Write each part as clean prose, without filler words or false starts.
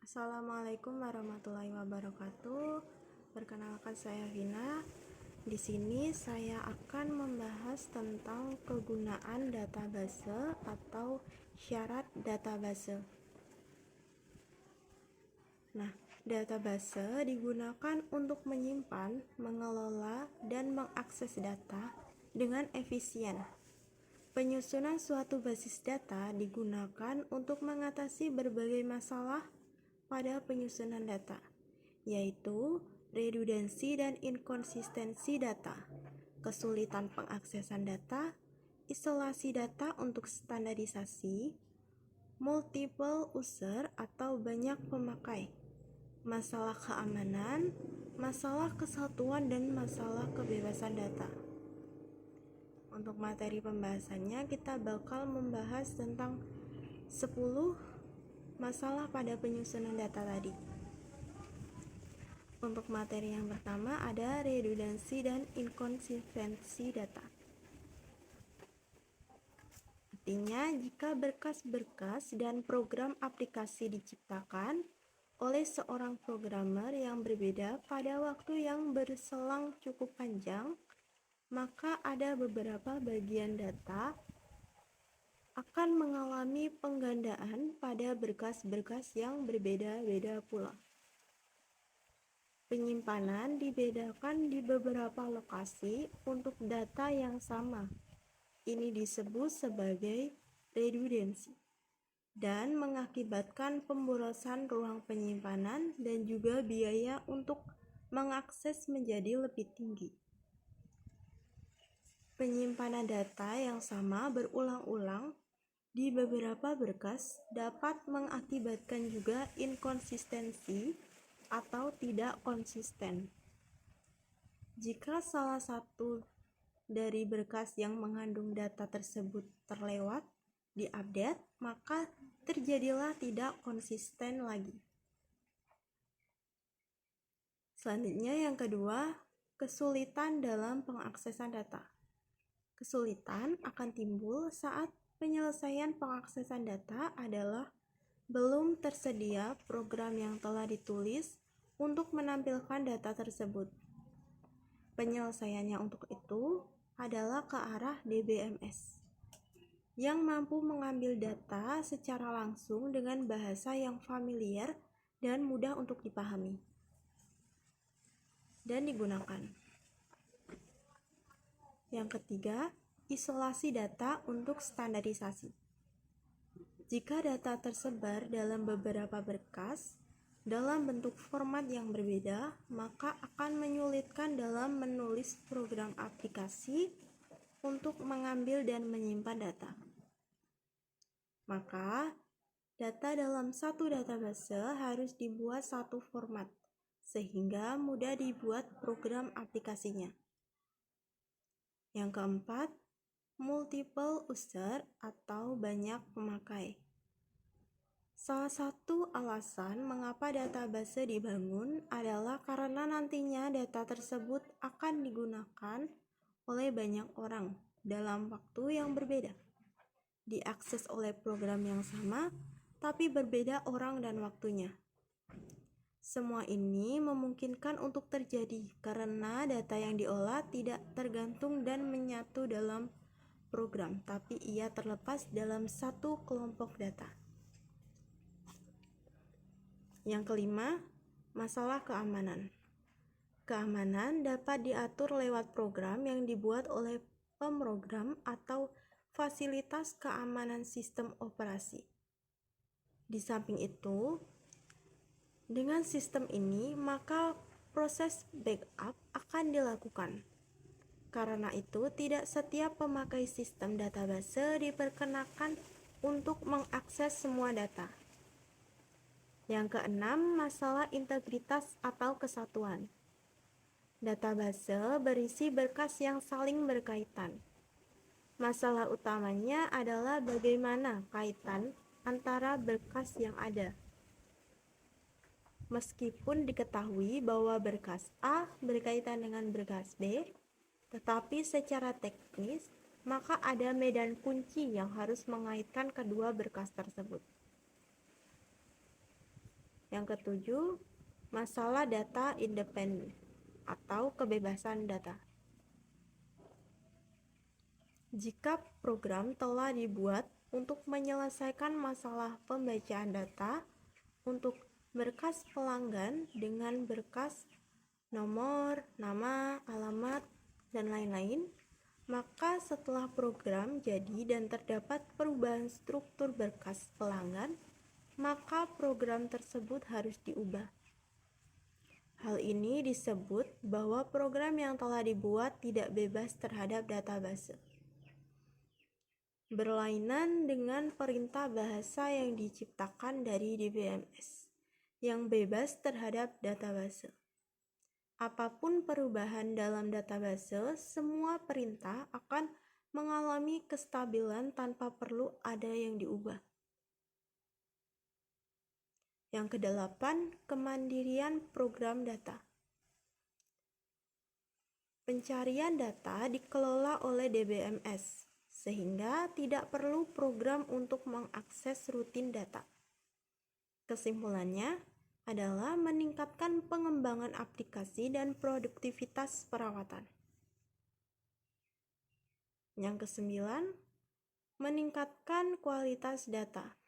Assalamualaikum warahmatullahi wabarakatuh. Perkenalkan saya Vina. Di sini saya akan membahas tentang kegunaan database atau syarat database. Nah, database digunakan untuk menyimpan, mengelola, dan mengakses data dengan efisien. Penyusunan suatu basis data digunakan untuk mengatasi berbagai masalah pada penyusunan data, yaitu redundansi dan inkonsistensi data, kesulitan pengaksesan data, isolasi data untuk standarisasi, multiple user atau banyak pemakai, masalah keamanan, masalah kesatuan, dan masalah kebebasan data. Untuk materi pembahasannya kita bakal membahas tentang 10 masalah pada penyusunan data tadi. Untuk materi yang pertama ada redundansi dan inkonsistensi data. Artinya, jika berkas-berkas dan program aplikasi diciptakan oleh seorang programmer yang berbeda pada waktu yang berselang cukup panjang, maka ada beberapa bagian data akan mengalami penggandaan pada berkas-berkas yang berbeda-beda pula. Penyimpanan dibedakan di beberapa lokasi untuk data yang sama. Ini disebut sebagai redundansi dan mengakibatkan pemborosan ruang penyimpanan dan juga biaya untuk mengakses menjadi lebih tinggi. Penyimpanan data yang sama berulang-ulang di beberapa berkas dapat mengakibatkan juga inkonsistensi atau tidak konsisten. Jika salah satu dari berkas yang mengandung data tersebut terlewat diupdate, maka terjadilah tidak konsisten lagi. Selanjutnya yang kedua, kesulitan dalam pengaksesan data. Kesulitan akan timbul saat penyelesaian pengaksesan data adalah belum tersedia program yang telah ditulis untuk menampilkan data tersebut. Penyelesaiannya untuk itu adalah ke arah DBMS yang mampu mengambil data secara langsung dengan bahasa yang familiar dan mudah untuk dipahami dan digunakan. Yang ketiga, isolasi data untuk standarisasi. Jika data tersebar dalam beberapa berkas dalam bentuk format yang berbeda, maka akan menyulitkan dalam menulis program aplikasi untuk mengambil dan menyimpan data. Maka, data dalam satu database harus dibuat satu format, sehingga mudah dibuat program aplikasinya. Yang keempat, multiple user atau banyak pemakai. Salah satu alasan mengapa database dibangun adalah karena nantinya data tersebut akan digunakan oleh banyak orang dalam waktu yang berbeda, diakses oleh program yang sama, tapi berbeda orang dan waktunya. Semua ini memungkinkan untuk terjadi karena data yang diolah tidak tergantung dan menyatu dalam program, tapi ia terlepas dalam satu kelompok data. Yang kelima, masalah keamanan. Keamanan dapat diatur lewat program yang dibuat oleh pemrogram atau fasilitas keamanan sistem operasi. Di samping itu, dengan sistem ini, maka proses backup akan dilakukan. Karena itu, tidak setiap pemakai sistem database diperkenakan untuk mengakses semua data. Yang keenam, masalah integritas atau kesatuan. Database berisi berkas yang saling berkaitan. Masalah utamanya adalah bagaimana kaitan antara berkas yang ada. Meskipun diketahui bahwa berkas A berkaitan dengan berkas B, tetapi secara teknis, maka ada medan kunci yang harus mengaitkan kedua berkas tersebut. Yang ketujuh, masalah data independen atau kebebasan data. Jika program telah dibuat untuk menyelesaikan masalah pembacaan data untuk berkas pelanggan dengan berkas nomor, nama, alamat, dan lain-lain, maka setelah program jadi dan terdapat perubahan struktur berkas pelanggan, maka program tersebut harus diubah. Hal ini disebut bahwa program yang telah dibuat tidak bebas terhadap database. Berlainan dengan perintah bahasa yang diciptakan dari DBMS, yang bebas terhadap database. Apapun perubahan dalam database, semua perintah akan mengalami kestabilan tanpa perlu ada yang diubah. Yang kedelapan, kemandirian program data. Pencarian data dikelola oleh DBMS, sehingga tidak perlu program untuk mengakses rutin data. Kesimpulannya adalah meningkatkan pengembangan aplikasi dan produktivitas perawatan. Yang kesembilan, meningkatkan kualitas data.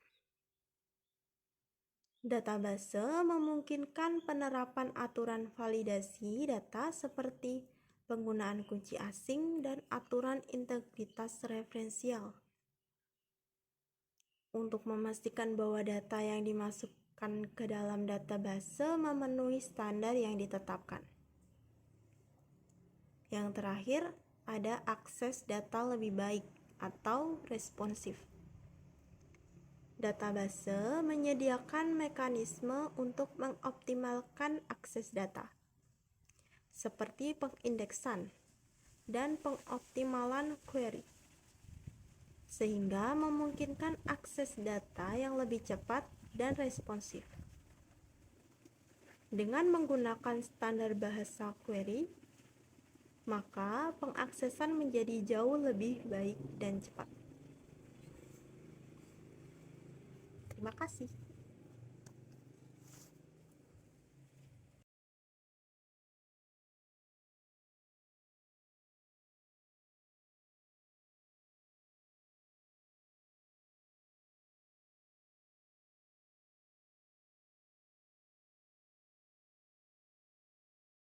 Database memungkinkan penerapan aturan validasi data seperti penggunaan kunci asing dan aturan integritas referensial. Untuk memastikan bahwa data yang dimasukkan ke dalam database memenuhi standar yang ditetapkan. Yang terakhir, ada akses data lebih baik atau responsif. Database menyediakan mekanisme untuk mengoptimalkan akses data, seperti pengindeksan dan pengoptimalan query, sehingga memungkinkan akses data yang lebih cepat dan responsif. Dengan menggunakan standar bahasa query, maka pengaksesan menjadi jauh lebih baik dan cepat. Terima kasih.